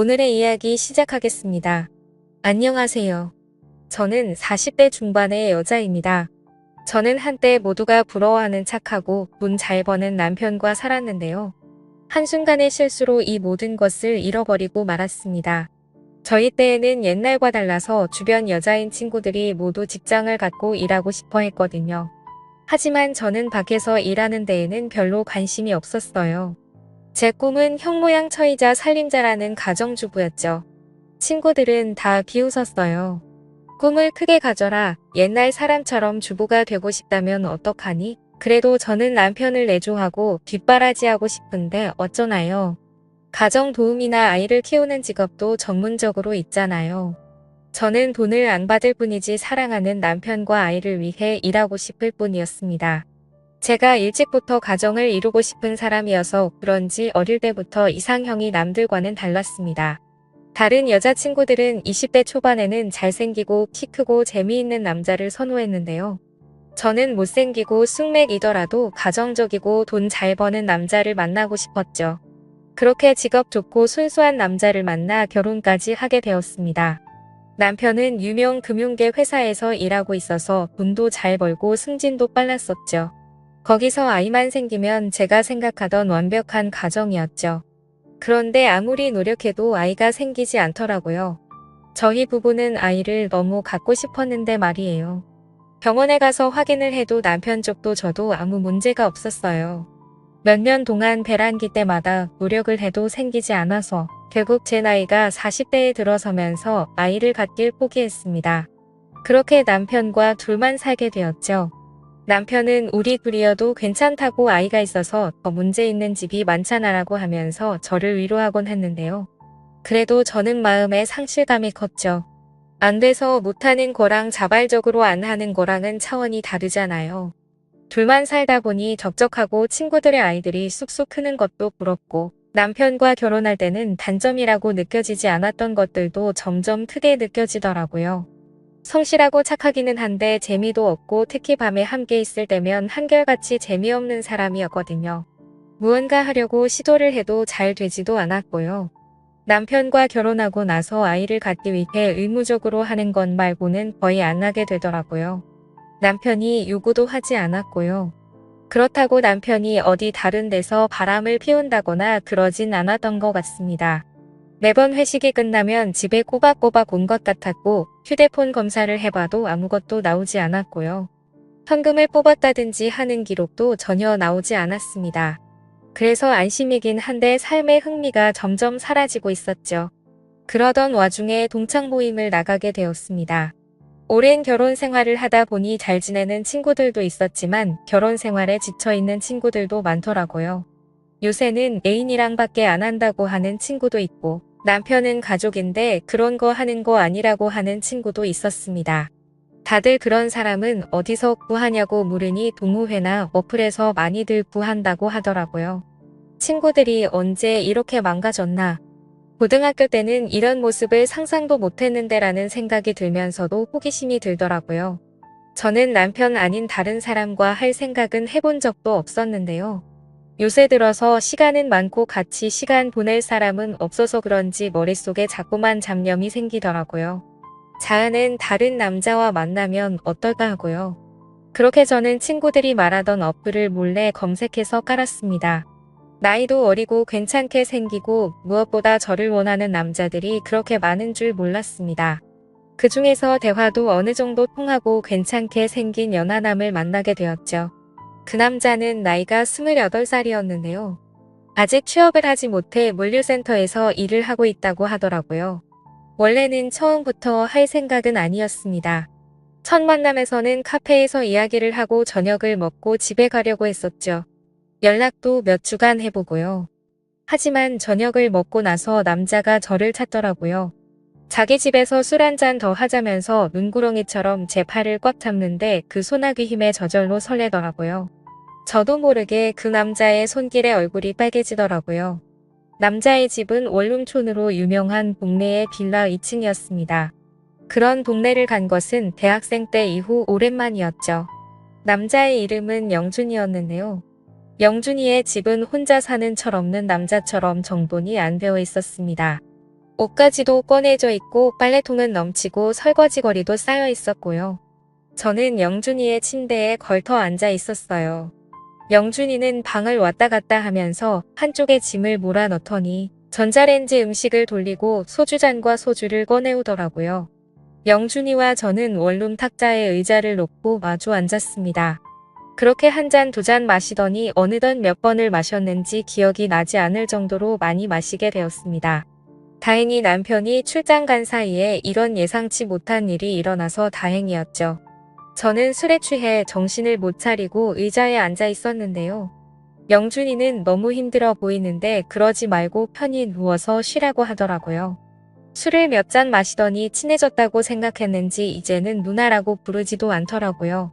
오늘의 이야기 시작하겠습니다. 안녕하세요. 저는 40대 중반의 여자입니다. 저는 한때 모두가 부러워하는 착하고 돈 잘 버는 남편과 살았는데요. 한순간의 실수로 이 모든 것을 잃어버리고 말았습니다. 저희 때에는 옛날과 달라서 주변 여자인 친구들이 모두 직장을 갖고 일하고 싶어 했거든요. 하지만 저는 밖에서 일하는 데에는 별로 관심이 없었어요. 제 꿈은 형모양처이자 살림자라는 가정주부였죠. 친구들은 다 비웃었어요. 꿈을 크게 가져라. 옛날 사람처럼 주부가 되고 싶다면 어떡하니? 그래도 저는 남편을 내조하고 뒷바라지하고 싶은데 어쩌나요? 가정 도우미나 아이를 키우는 직업도 전문적으로 있잖아요. 저는 돈을 안 받을 뿐이지 사랑하는 남편과 아이를 위해 일하고 싶을 뿐이었습니다. 제가 일찍부터 가정을 이루고 싶은 사람이어서 그런지 어릴 때부터 이상형이 남들과는 달랐습니다. 다른 여자친구들은 20대 초반에는 잘생기고 키 크고 재미있는 남자를 선호했는데요. 저는 못생기고 숙맥이더라도 가정적이고 돈 잘 버는 남자를 만나고 싶었죠. 그렇게 직업 좋고 순수한 남자를 만나 결혼까지 하게 되었습니다. 남편은 유명 금융계 회사에서 일하고 있어서 돈도 잘 벌고 승진도 빨랐었죠. 거기서 아이만 생기면 제가 생각하던 완벽한 가정이었죠. 그런데 아무리 노력해도 아이가 생기지 않더라고요. 저희 부부는 아이를 너무 갖고 싶었는데 말이에요. 병원에 가서 확인을 해도 남편 쪽도 저도 아무 문제가 없었어요. 몇 년 동안 배란기 때마다 노력을 해도 생기지 않아서 결국 제 나이가 40대에 들어서면서 아이를 갖길 포기했습니다. 그렇게 남편과 둘만 살게 되었죠. 남편은 우리 둘이어도 괜찮다고 아이가 있어서 더 문제 있는 집이 많잖아라고 하면서 저를 위로하곤 했는데요. 그래도 저는 마음에 상실감이 컸죠. 안 돼서 못하는 거랑 자발적으로 안 하는 거랑은 차원이 다르잖아요. 둘만 살다 보니 적적하고 친구들의 아이들이 쑥쑥 크는 것도 부럽고 남편과 결혼할 때는 단점이라고 느껴지지 않았던 것들도 점점 크게 느껴지더라고요. 성실하고 착하기는 한데 재미도 없고 특히 밤에 함께 있을 때면 한결같이 재미없는 사람이었거든요. 무언가 하려고 시도를 해도 잘 되지도 않았고요. 남편과 결혼하고 나서 아이를 갖기 위해 의무적으로 하는 것 말고는 거의 안 하게 되더라고요. 남편이 요구도 하지 않았고요. 그렇다고 남편이 어디 다른 데서 바람을 피운다거나 그러진 않았던 것 같습니다. 매번 회식이 끝나면 집에 꼬박꼬박 온 것 같았고 휴대폰 검사를 해봐도 아무것도 나오지 않았고요. 현금을 뽑았다든지 하는 기록도 전혀 나오지 않았습니다. 그래서 안심이긴 한데 삶의 흥미가 점점 사라지고 있었죠. 그러던 와중에 동창 모임을 나가게 되었습니다. 오랜 결혼 생활을 하다 보니 잘 지내는 친구들도 있었지만 결혼 생활에 지쳐있는 친구들도 많더라고요. 요새는 애인이랑 밖에 안 한다고 하는 친구도 있고 남편은 가족인데 그런 거 하는 거 아니라고 하는 친구도 있었습니다. 다들 그런 사람은 어디서 구하냐고 물으니 동호회나 어플에서 많이들 구한다고 하더라고요. 친구들이 언제 이렇게 망가졌나. 고등학교 때는 이런 모습을 상상도 못했는데 라는 생각이 들면서도 호기심이 들더라고요. 저는 남편 아닌 다른 사람과 할 생각은 해본 적도 없었는데요. 요새 들어서 시간은 많고 같이 시간 보낼 사람은 없어서 그런지 머릿속에 자꾸만 잡념이 생기더라고요. 자아는 다른 남자와 만나면 어떨까 하고요. 그렇게 저는 친구들이 말하던 어플을 몰래 검색해서 깔았습니다. 나이도 어리고 괜찮게 생기고 무엇보다 저를 원하는 남자들이 그렇게 많은 줄 몰랐습니다. 그 중에서 대화도 어느 정도 통하고 괜찮게 생긴 연하남을 만나게 되었죠. 그 남자는 나이가 28살이었는데요. 아직 취업을 하지 못해 물류센터에서 일을 하고 있다고 하더라고요. 원래는 처음부터 할 생각은 아니었습니다. 첫 만남에서는 카페에서 이야기를 하고 저녁을 먹고 집에 가려고 했었죠. 연락도 몇 주간 해보고요. 하지만 저녁을 먹고 나서 남자가 저를 찾더라고요. 자기 집에서 술 한잔 더 하자면서 눈구렁이처럼 제 팔을 꽉 잡는데 그 소나기 힘에 저절로 설레더라고요. 저도 모르게 그 남자의 손길에 얼굴이 빨개지더라고요. 남자의 집은 원룸촌으로 유명한 동네의 빌라 2층이었습니다. 그런 동네를 간 것은 대학생 때 이후 오랜만이었죠. 남자의 이름은 영준이었는데요. 영준이의 집은 혼자 사는 철없는 남자처럼 정돈이 안 되어 있었습니다. 옷가지도 꺼내져 있고 빨래통은 넘치고 설거지거리도 쌓여 있었고요. 저는 영준이의 침대에 걸터 앉아 있었어요. 영준이는 방을 왔다 갔다 하면서 한쪽에 짐을 몰아넣더니 전자레인지 음식을 돌리고 소주잔과 소주를 꺼내오더라고요. 영준이와 저는 원룸 탁자에 의자를 놓고 마주 앉았습니다. 그렇게 한 잔 두 잔 마시더니 어느덧 몇 번을 마셨는지 기억이 나지 않을 정도로 많이 마시게 되었습니다. 다행히 남편이 출장 간 사이에 이런 예상치 못한 일이 일어나서 다행이었죠. 저는 술에 취해 정신을 못 차리고 의자에 앉아 있었는데요. 영준이는 너무 힘들어 보이는데 그러지 말고 편히 누워서 쉬라고 하더라고요. 술을 몇 잔 마시더니 친해졌다고 생각했는지 이제는 누나라고 부르지도 않더라고요.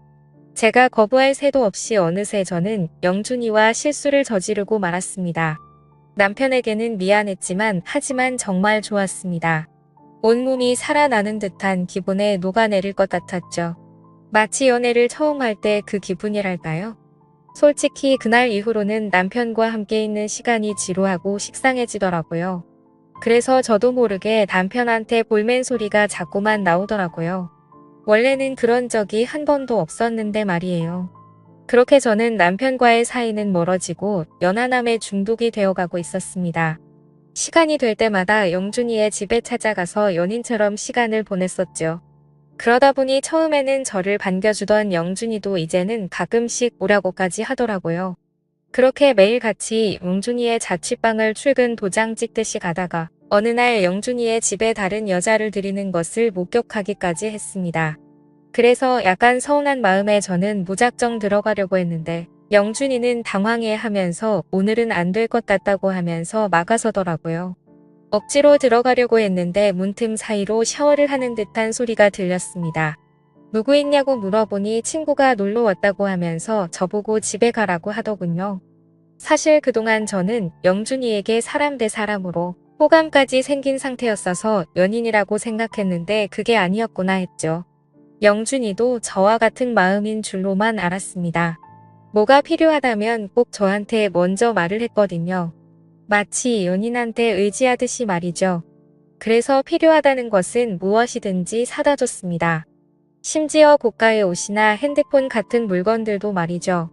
제가 거부할 새도 없이 어느새 저는 영준이와 실수를 저지르고 말았습니다. 남편에게는 미안했지만 하지만 정말 좋았습니다. 온몸이 살아나는 듯한 기분에 녹아내릴 것 같았죠. 마치 연애를 처음 할 때 그 기분이랄까요? 솔직히 그날 이후로는 남편과 함께 있는 시간이 지루하고 식상해지더라고요. 그래서 저도 모르게 남편한테 볼멘 소리가 자꾸만 나오더라고요. 원래는 그런 적이 한 번도 없었는데 말이에요. 그렇게 저는 남편과의 사이는 멀어지고 연하남에 중독이 되어가고 있었습니다. 시간이 될 때마다 영준이의 집에 찾아가서 연인처럼 시간을 보냈었죠. 그러다 보니 처음에는 저를 반겨주던 영준이도 이제는 가끔씩 오라고까지 하더라고요. 그렇게 매일 같이 영준이의 자취방을 출근 도장 찍듯이 가다가 어느 날 영준이의 집에 다른 여자를 들이는 것을 목격하기까지 했습니다. 그래서 약간 서운한 마음에 저는 무작정 들어가려고 했는데 영준이는 당황해하면서 오늘은 안 될 것 같다고 하면서 막아서더라고요. 억지로 들어가려고 했는데 문틈 사이로 샤워를 하는 듯한 소리가 들렸습니다. 누구 있냐고 물어보니 친구가 놀러 왔다고 하면서 저보고 집에 가라고 하더군요. 사실 그동안 저는 영준이에게 사람 대 사람으로 호감까지 생긴 상태였어서 연인이라고 생각했는데 그게 아니었구나 했죠. 영준이도 저와 같은 마음인 줄로만 알았습니다. 뭐가 필요하다면 꼭 저한테 먼저 말을 했거든요. 마치 연인한테 의지하듯이 말이죠. 그래서 필요하다는 것은 무엇이든지 사다 줬습니다. 심지어 고가의 옷이나 핸드폰 같은 물건들도 말이죠.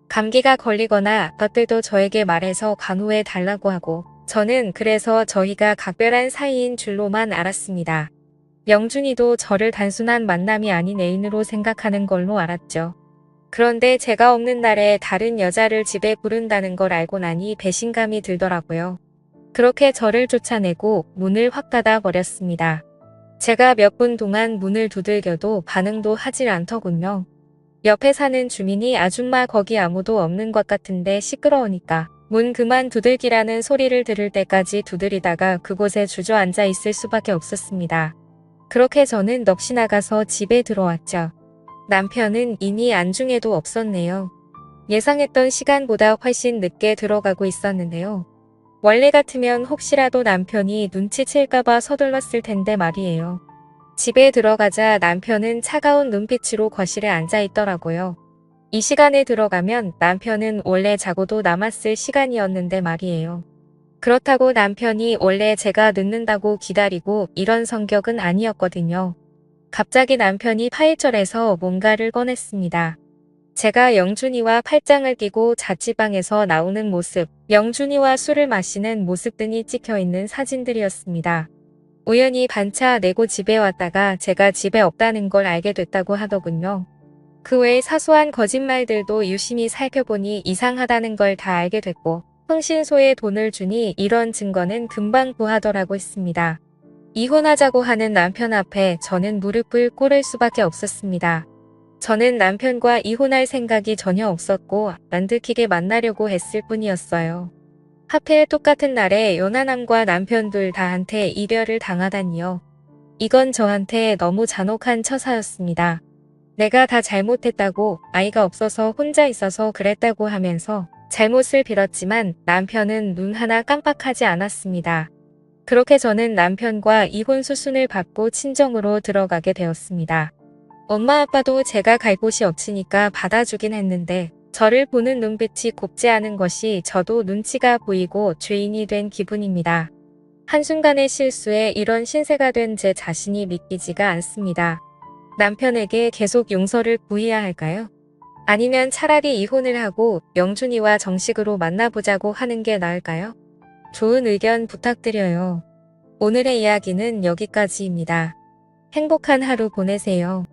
감기가 걸리거나 것들도 저에게 말해서 간호해 달라고 하고 저는 그래서 저희가 각별한 사이인 줄로만 알았습니다. 영준이도 저를 단순한 만남이 아닌 애인으로 생각하는 걸로 알았죠. 그런데 제가 없는 날에 다른 여자를 집에 부른다는 걸 알고 나니 배신감이 들더라고요. 그렇게 저를 쫓아내고 문을 확 닫아 버렸습니다. 제가 몇 분 동안 문을 두들겨도 반응도 하질 않더군요. 옆에 사는 주민이 아줌마 거기 아무도 없는 것 같은데 시끄러우니까 문 그만 두들기라는 소리를 들을 때까지 두드리다가 그곳에 주저앉아 있을 수밖에 없었습니다. 그렇게 저는 넋이 나가서 집에 들어왔죠. 남편은 이미 안중에도 없었네요. 예상했던 시간보다 훨씬 늦게 들어가고 있었는데요. 원래 같으면 혹시라도 남편이 눈치챌까봐 서둘렀을 텐데 말이에요. 집에 들어가자 남편은 차가운 눈빛으로 거실에 앉아 있더라고요. 이 시간에 들어가면 남편은 원래 자고도 남았을 시간이었는데 말이에요. 그렇다고 남편이 원래 제가 늦는다고 기다리고 이런 성격은 아니었거든요. 갑자기 남편이 파일절에서 뭔가를 꺼냈습니다. 제가 영준이와 팔짱을 끼고 자취방에서 나오는 모습, 영준이와 술을 마시는 모습 등이 찍혀있는 사진들이었습니다. 우연히 반차 내고 집에 왔다가 제가 집에 없다는 걸 알게 됐다고 하더군요. 그 외에 사소한 거짓말들도 유심히 살펴보니 이상하다는 걸 다 알게 됐고 흥신소에 돈을 주니 이런 증거는 금방 구하더라고 했습니다. 이혼하자고 하는 남편 앞에 저는 무릎을 꿇을 수밖에 없었습니다. 저는 남편과 이혼할 생각이 전혀 없었고 안 들키게 만나려고 했을 뿐이었어요. 하필 똑같은 날에 연하남과 남편 둘 다한테 이별을 당하다니요. 이건 저한테 너무 잔혹한 처사였습니다. 내가 다 잘못했다고 아이가 없어서 혼자 있어서 그랬다고 하면서 잘못을 빌었지만 남편은 눈 하나 깜빡하지 않았습니다. 그렇게 저는 남편과 이혼 수순을 밟고 친정으로 들어가게 되었습니다. 엄마 아빠도 제가 갈 곳이 없으니까 받아주긴 했는데 저를 보는 눈빛이 곱지 않은 것이 저도 눈치가 보이고 죄인이 된 기분입니다. 한순간의 실수에 이런 신세가 된 제 자신이 믿기지가 않습니다. 남편에게 계속 용서를 구해야 할까요? 아니면 차라리 이혼을 하고 영준이와 정식으로 만나보자고 하는 게 나을까요? 좋은 의견 부탁드려요. 오늘의 이야기는 여기까지입니다. 행복한 하루 보내세요.